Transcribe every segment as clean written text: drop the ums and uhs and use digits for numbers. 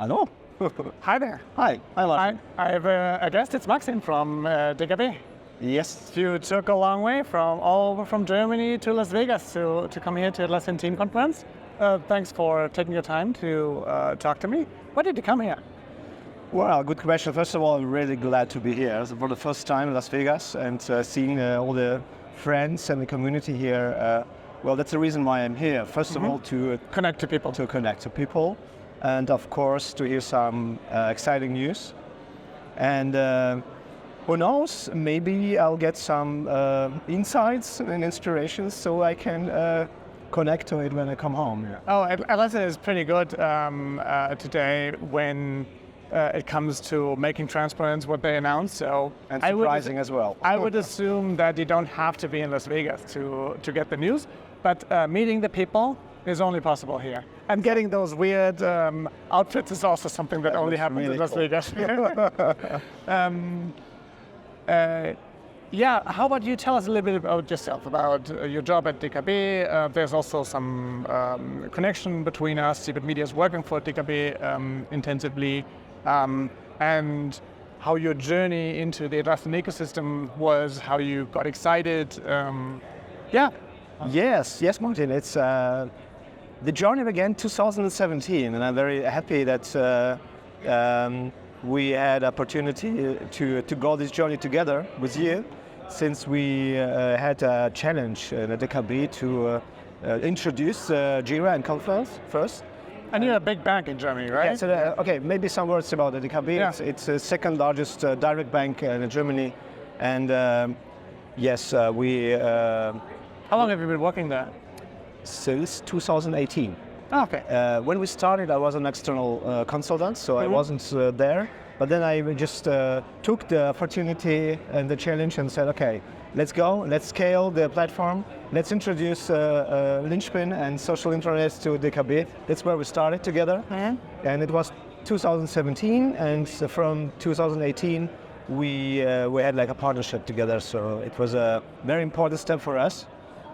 Hello. Hi there. Hi. Hi, Lars. I have a guest. It's Maxim from DKB. Yes. You took a long way all over from Germany to Las Vegas to come here to Atlassian Team conference. Thanks for taking your time to talk to me. Why did you come here? Well, good question. First of all, I'm really glad to be here for the first time in Las Vegas and seeing all the friends and the community here. Well, that's the reason why I'm here. First of all, to connect to people. To connect to people, and of course to hear some exciting news. And who knows? Maybe I'll get some insights and inspirations so I can connect to it when I come home. Yeah. Oh, Atlassian is pretty good today when it comes to making transparent what they announce. So and surprising as well. I would assume that you don't have to be in Las Vegas to get the news, but meeting the people is only possible here. And getting those weird outfits is also something that only happens really in Las cool. Vegas. Yeah, how about you tell us a little bit about yourself, about your job at DKB. There's also some connection between us. Seibert Media is working for DKB intensively. And how your journey into the Atlassian ecosystem was, how you got excited. Yeah. Yes, Martin. It's the journey began 2017, and I'm very happy that we had opportunity to go this journey together with you, since we had a challenge at DKB to introduce Jira and Confluence first. And you're a big bank in Germany, right? Yeah, so okay, maybe some words about the DKB. Yeah. It's the second largest direct bank in Germany, and yes, we. How long have you been working there? Since 2018. Oh, okay. When we started, I was an external consultant, so I wasn't there. But then I just took the opportunity and the challenge and said, okay, let's go, let's scale the platform, let's introduce Linchpin and social intranets to DKB. That's where we started together. And it was 2017, and from 2018, we had like a partnership together. So it was a very important step for us,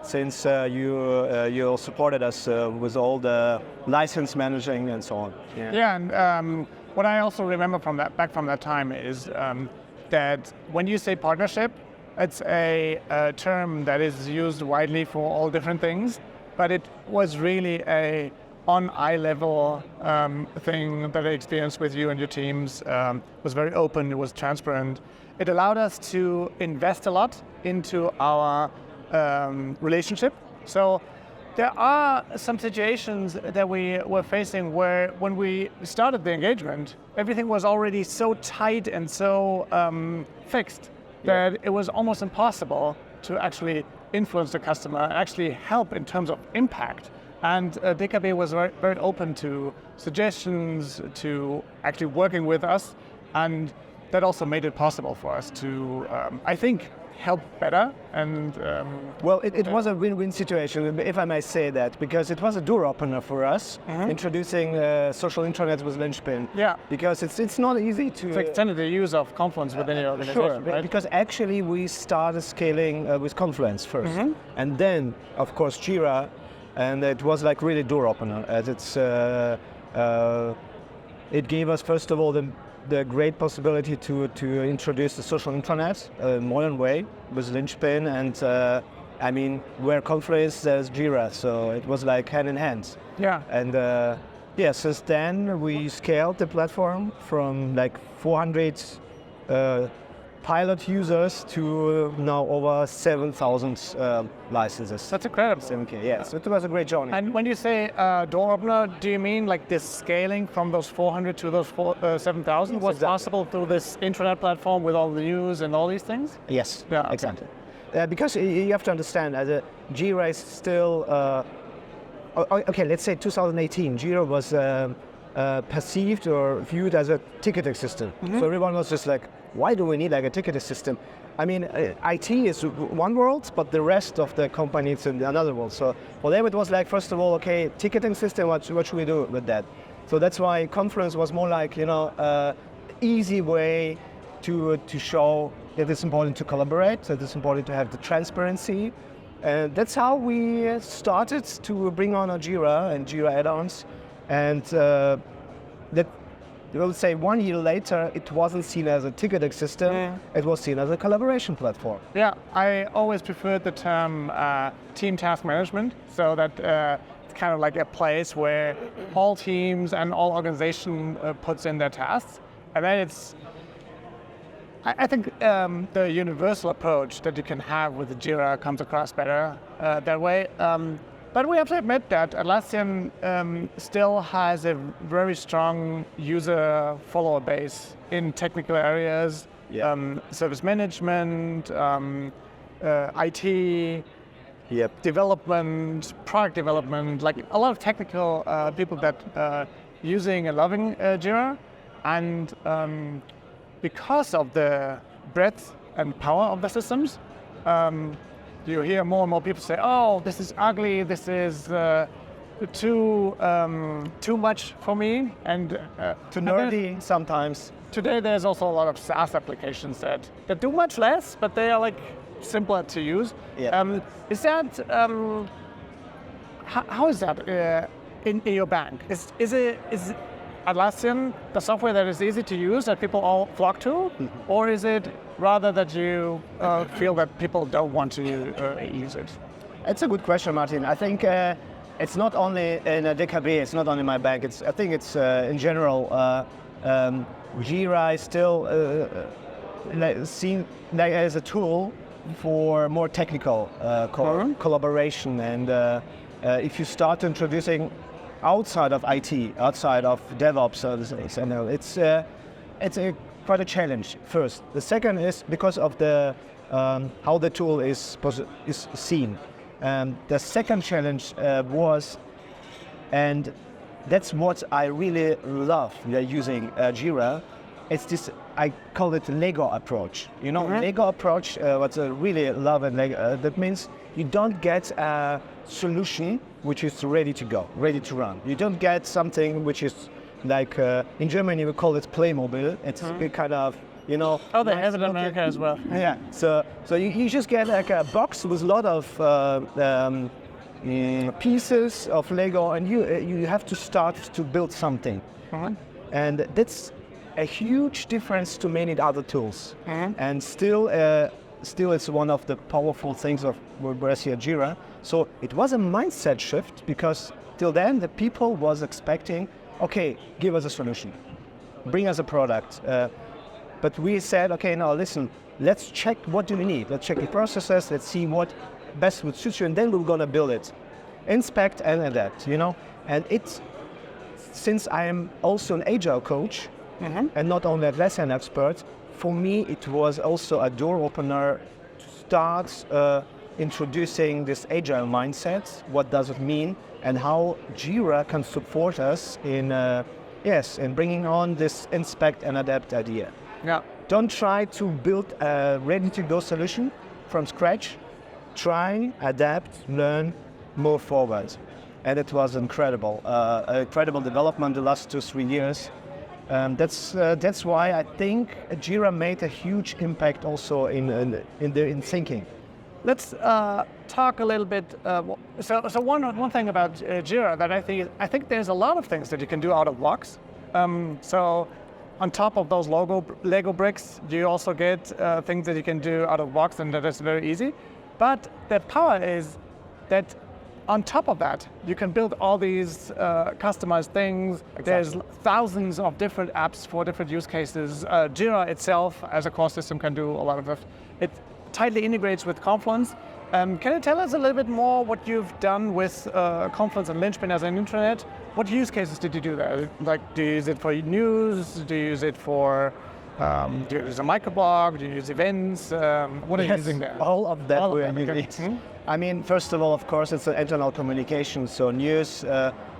since you supported us with all the license managing and so on. Yeah, and what I also remember back from that time is that when you say partnership, it's a term that is used widely for all different things, but it was really a on eye level thing that I experienced with you and your teams. It was very open, it was transparent. It allowed us to invest a lot into our relationship. So there are some situations that we were facing where when we started the engagement, everything was already so tight and so fixed that it was almost impossible to actually influence the customer and actually help in terms of impact. And DKB was very, very open to suggestions, to actually working with us, and that also made it possible for us to, I think, help better. And well, it was a win-win situation, if I may say that, because it was a door opener for us, introducing social intranets with Linchpin. Yeah, because it's not easy to extend the use of Confluence within your organization. Sure, right? because actually we started scaling with Confluence first, and then of course Jira, and it was like really door opener, as it gave us first of all the great possibility to introduce the social intranet modern way with Linchpin, and I mean, where Confluence, there's Jira, so it was like hand in hand. Yeah. And yeah, since then we scaled the platform from like 400 pilot users to now over 7,000 licenses. That's incredible. 7K, yeah. So it was a great journey. And when you say door opener, do you mean like this scaling from those 400 to those 7,000 was possible through this intranet platform with all the news and all these things? Yes, yeah, okay. Exactly. Because you have to understand, as Jira is still, okay, let's say 2018, Jira was perceived or viewed as a ticketing system. So everyone was just like, why do we need like a ticketing system? I mean, IT is one world, but the rest of the company is in another world. So for them it was like, first of all, okay, ticketing system, what should we do with that? So that's why Confluence was more like, easy way to show that it's important to collaborate, that it's important to have the transparency. And that's how we started to bring on a Jira and Jira add-ons. And that I will say 1 year later, it wasn't seen as a ticketing system, it was seen as a collaboration platform. Yeah, I always preferred the term team task management, so that it's kind of like a place where all teams and all organization puts in their tasks. And then it's, I think the universal approach that you can have with the Jira comes across better that way. But we have to admit that Atlassian still has a very strong user follower base in technical areas, service management, IT, development, product development, like a lot of technical people that using and loving Jira. And because of the breadth and power of the systems, you hear more and more people say, "Oh, this is ugly. This is too much for me," and too nerdy sometimes. Today, there's also a lot of SaaS applications that do much less, but they are like simpler to use. Yeah. Is that how is that in your bank? Is Atlassian the software that is easy to use that people all flock to, or is it rather that you feel that people don't want to use it? It's a good question, Martin. I think it's not only in DKB, it's not only my bank. I think it's in general. Jira is still seen as a tool for more technical collaboration, and if you start introducing outside of IT, outside of DevOps services, and it's quite a challenge. First, the second is because of the how the tool is seen. The second challenge was, and that's what I really love using Jira. It's this, I call it Lego approach. You know, Lego approach. What I really love in Lego, that means you don't get a solution which is ready to go, ready to run. You don't get something which is like in Germany we call it Playmobil. It's a kind of, you know. Oh, they have it in America as well. Yeah. So you just get like a box with a lot of pieces of Lego, and you have to start to build something. And that's a huge difference to many other tools. And still it's one of the powerful things of Jira. So it was a mindset shift, because till then the people was expecting, okay, give us a solution, bring us a product. But we said, okay, now listen, let's check what do we need. Let's check the processes, let's see what best would suit you, and then we're gonna build it. Inspect and adapt, you know? And since I am also an agile coach, and not only Atlassian expert, for me it was also a door opener to start introducing this agile mindset. What does it mean, and how Jira can support us in bringing on this inspect and adapt idea. Yeah. Don't try to build a ready-to-go solution from scratch. Try, adapt, learn, move forward. And it was incredible development the last 2-3 years. That's why I think Jira made a huge impact also in thinking. Let's talk a little bit. So one thing about Jira that I think there's a lot of things that you can do out of box. So on top of those Lego bricks, you also get things that you can do out of box, and that is very easy. But the power is that on top of that, you can build all these customized things. Exactly. There's thousands of different apps for different use cases. Jira itself, as a core system, can do a lot of it. It tightly integrates with Confluence. Can you tell us a little bit more what you've done with Confluence and Linchpin as an intranet? What use cases did you do there? Like, do you use it for news? Do you use it for, do you use a microblog? Do you use events? What are you using there? All of that we are using. I mean, first of all, of course, it's an internal communication. So news,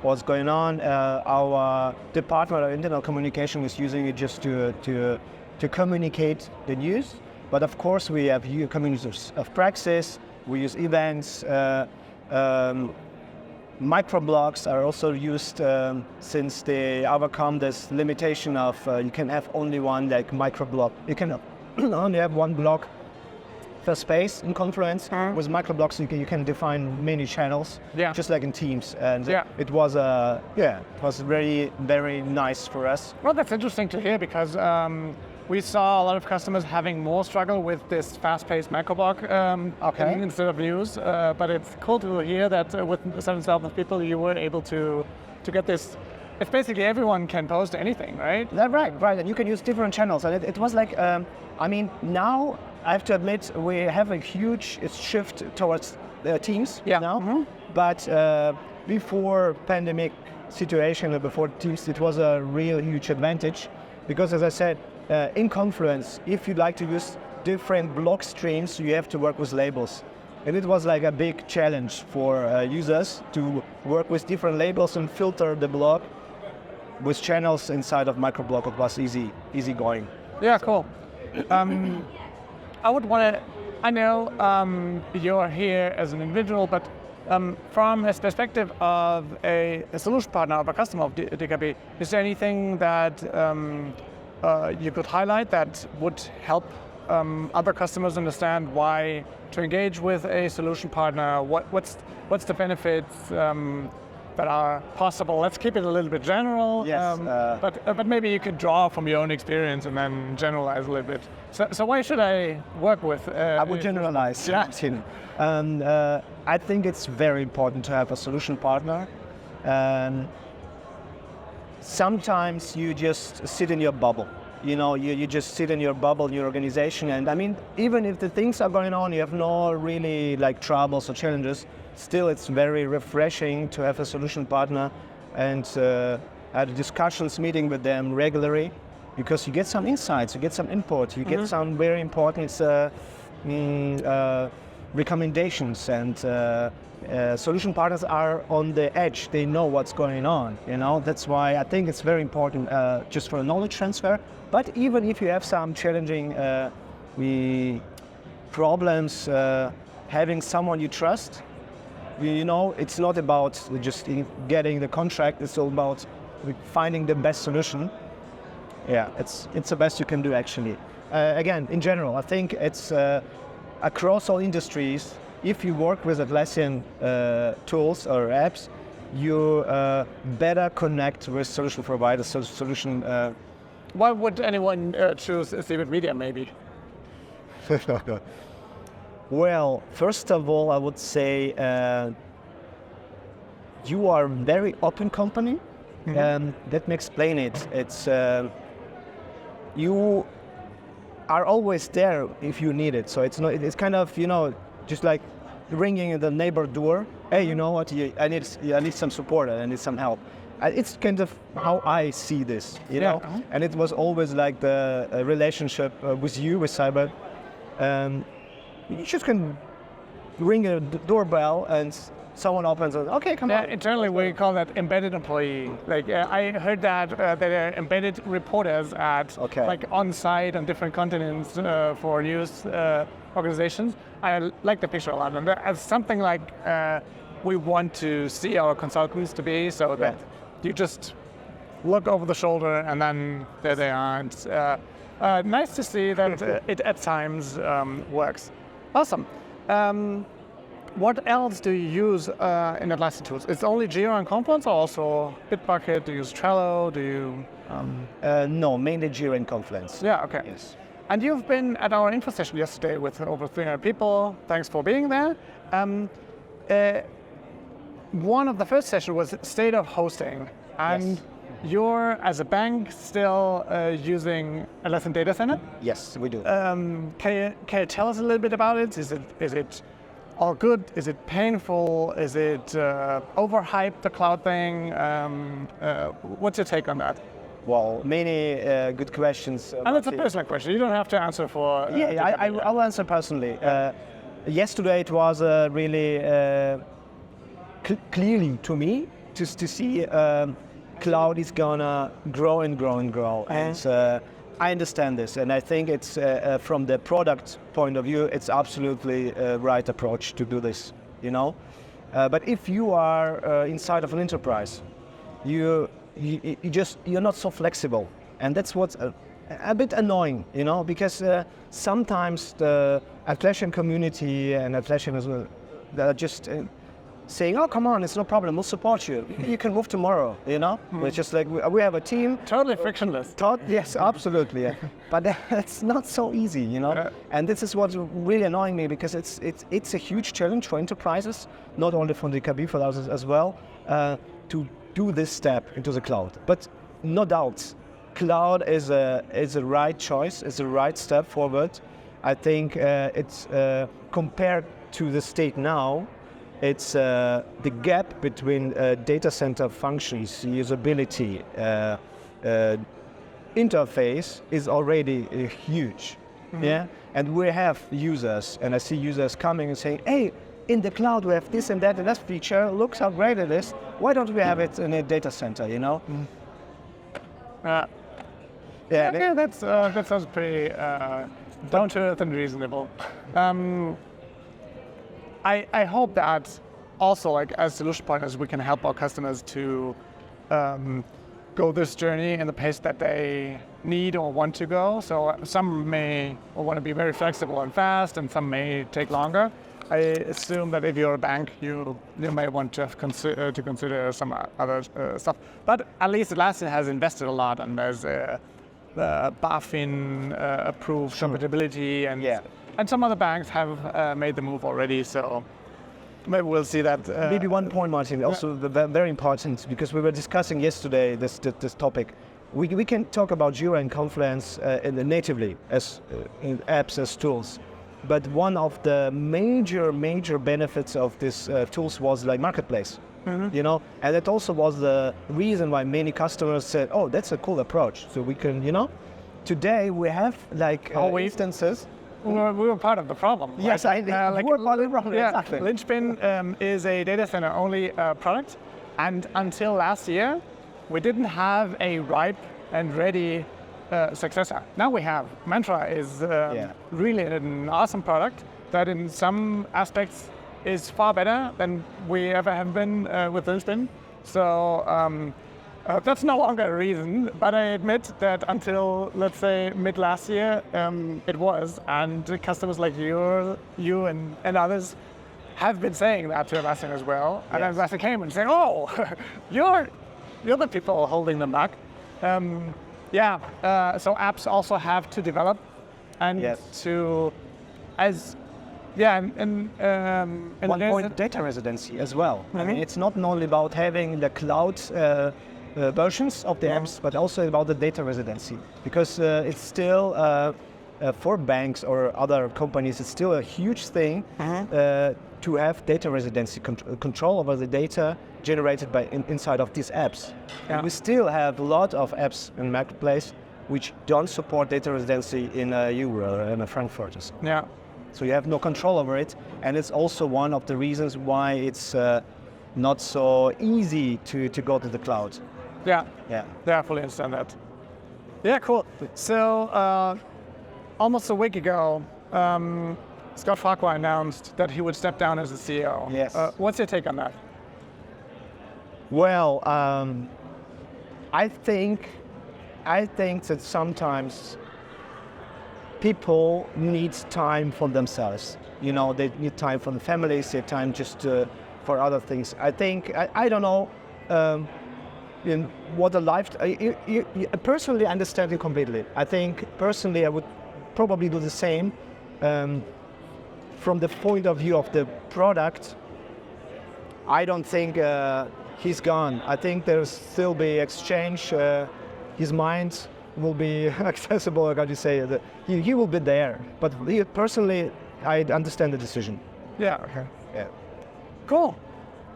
what's going on. Our department of internal communication is using it just to communicate the news. But of course, we have communities of praxis. We use events. Microblogs are also used since they overcome this limitation of you can have only one like microblog. You can only have one blog a space in Confluence. With microblocks, you can define many channels, just like in Teams. And it was it was very, very nice for us. Well, that's interesting to hear because we saw a lot of customers having more struggle with this fast-paced microblock instead of news. But it's cool to hear that with 7,000 people, you were able to get this. It's basically everyone can post anything, right? Right. And you can use different channels. And it was like, I mean, now I have to admit we have a huge shift towards Teams now. But before pandemic situation and before Teams, it was a real huge advantage because, as I said, in Confluence, if you'd like to use different block streams, you have to work with labels. And it was like a big challenge for users to work with different labels and filter the block with channels inside of microblock. It was easy going. Yeah, cool. I would want to, I know you're here as an individual, but from a perspective of a solution partner, of a customer of DKB, is there anything that you could highlight that would help other customers understand why to engage with a solution partner? What's the benefits that are possible? Let's keep it a little bit general. Yes, but maybe you could draw from your own experience and then generalize a little bit. So why should I work with? I would generalize. I think it's very important to have a solution partner. Sometimes you just sit in your bubble. You just sit in your bubble in your organization, and I mean, even if the things are going on, you have no really like troubles or challenges. Still, it's very refreshing to have a solution partner and have discussions, meeting with them regularly, because you get some insights, you get some input, you get some very important recommendations, and solution partners are on the edge. They know what's going on. That's why I think it's very important just for knowledge transfer. But even if you have some challenging problems, having someone you trust, it's not about just getting the contract. It's all about finding the best solution. Yeah, it's the best you can do actually. Again, in general, I think it's across all industries. If you work with Atlassian tools or apps, you better connect with solution providers. Why would anyone choose Seibert Media, maybe? Well, first of all, I would say you are a very open company. Let me explain it. It's you are always there if you need it. So it's kind of just like ringing at the neighbor door. Hey, you know what? I need some support. I need some help. It's kind of how I see this, know. And it was always like the relationship with Seibert. You just can ring a doorbell and someone opens it. Okay, come on. Internally, we call that embedded employee. Like I heard that there are embedded reporters at like on site on different continents for news organizations. I like the picture a lot, and as something like we want to see our consultants to be, so that you just look over the shoulder and then there they are. And, nice to see that it at times works. Awesome. What else do you use in Atlassian tools? It's only Jira and Confluence, or also Bitbucket? Do you use Trello? Do you? No, mainly Jira and Confluence. Yeah. Okay. Yes. And you've been at our info session yesterday with over 300 people. Thanks for being there. One of the first sessions was state of hosting, and you're, as a bank, still using Atlassian Data Center? Yes, we do. Can you tell us a little bit about it? Is it all good? Is it painful? Is it overhyped, the cloud thing? What's your take on that? Well, many good questions. And it's a personal question. You don't have to answer for... I'll answer personally. Yesterday it was really clearly to me just to see cloud is gonna grow and grow and grow. And I understand this, and I think it's from the product point of view, it's absolutely right approach to do this. But if you are inside of an enterprise, you're not so flexible, and that's what a bit annoying, because sometimes the Atlassian community and Atlassian as well, they're just saying, "Oh, come on, it's no problem. We'll support you. You can move tomorrow." It's just like we have a team. Totally frictionless. Yes, absolutely. Yeah. But it's not so easy, And this is what's really annoying me, because it's a huge challenge for enterprises, not only for DKB, for others as well, to do this step into the cloud. But no doubt, cloud is a right choice. It's a right step forward. I think it's compared to the state now. It's the gap between data center functions, usability, interface is already huge. Yeah, and we have users, and I see users coming and saying, "Hey, in the cloud we have this and that feature. Look how great it is. Why don't we have it in a data center?" Yeah, that sounds pretty down to earth and reasonable. I hope that also, like, as solution partners, we can help our customers to go this journey in the pace that they need or want to go. So some may want to be very flexible and fast, and some may take longer. I assume that if you're a bank, you may want to consider some other stuff. But at least Atlassian has invested a lot, and there's BaFin approved compatibility, and some other banks have made the move already. So maybe we'll see that. Maybe one point, Martin, also very important, because we were discussing yesterday this topic. We can talk about Jira and Confluence natively as in apps, as tools. But one of the major benefits of these tools was like marketplace, and it also was the reason why many customers said, "Oh, that's a cool approach." So we can, today we have like instances. We were part of the problem. Yes, right? we're part of the problem. Yeah, Exactly. Linchpin is a data center only product, and until last year, we didn't have a ripe and ready successor. Now we have. Mantra is really an awesome product that in some aspects is far better than we ever have been with Linchpin. So that's no longer a reason, but I admit that until, let's say, mid last year, it was. And customers like you and others have been saying that to Atlassian as well. And Atlassian came and said, "Oh, you're the people holding them back." So apps also have to develop and to, one point, data residency as well. I mean, it's not only about having the cloud versions of the apps, but also about the data residency, because it's still for banks or other companies, it's still a huge thing to have data residency, control over the data generated by inside of these apps. And we still have a lot of apps in marketplace which don't support data residency in a Euro or in a Frankfurt or so. Yeah. So you have no control over it, and it's also one of the reasons why it's not so easy to go to the cloud. Yeah, I fully understand that. Yeah, cool. So almost a week ago, Scott Farquhar announced that he would step down as the CEO. Yes. What's your take on that? Well, I think that sometimes people need time for themselves. They need time for the families, they need time just for other things. I think, I don't know what a life... personally, I understand it completely. I think, personally, I would probably do the same. From the point of view of the product, I don't think he's gone. I think there'll still be exchange. His mind will be accessible, like how you say. He will be there. But personally, I understand the decision. Yeah, okay. Yeah. Cool.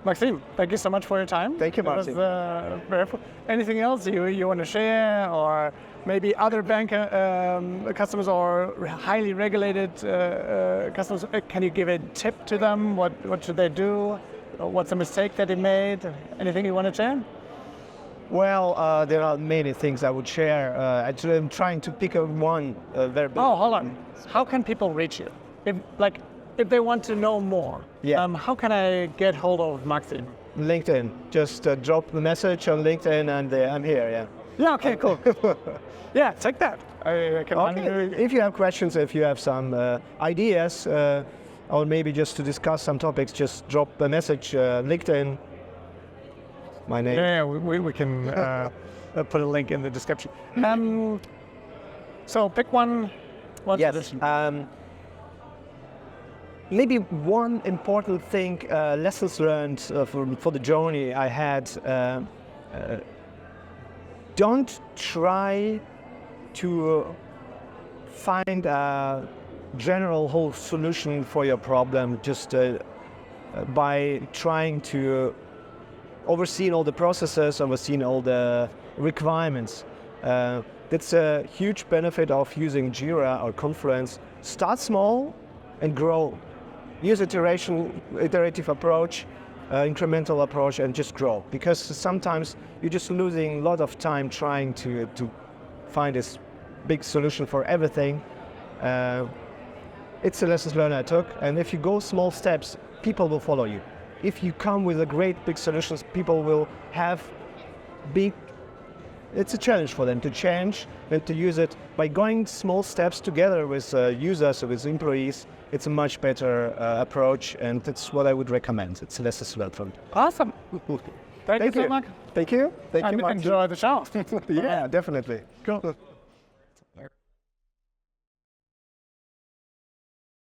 Maxim, thank you so much for your time. Thank you, Martin. It was very full. Anything else you want to share, or maybe other bank customers or highly regulated customers? Can you give a tip to them? What should they do? What's a mistake that they made? Anything you want to share? Well, there are many things I would share. Actually, I'm trying to pick one very big. Oh, hold on. How can people reach you? If they want to know more, how can I get hold of Maxim? LinkedIn. Just drop the message on LinkedIn and I'm here, Yeah, okay, cool. Yeah, take that. I can Okay. If you have questions, if you have some ideas, or maybe just to discuss some topics, just drop a message, LinkedIn. My name. Yeah, we can put a link in the description. So pick one. Yes. Maybe one important thing, lessons learned for the journey I had. Don't try to find a general whole solution for your problem just by trying to oversee all the processes, oversee all the requirements. That's a huge benefit of using Jira or Confluence. Start small and grow. Use iterative approach, incremental approach, and just grow. Because sometimes you're just losing a lot of time trying to find this big solution for everything. It's a lesson learned I took, and if you go small steps, people will follow you. If you come with a great big solutions, people will have big. It's a challenge for them to change and to use it. By going small steps together with users or with employees, it's a much better approach, and that's what I would recommend. It's a lesson learned from. Awesome. Thank you so much. Thank you. Thank you much. Enjoy the show. Yeah, definitely. Cool.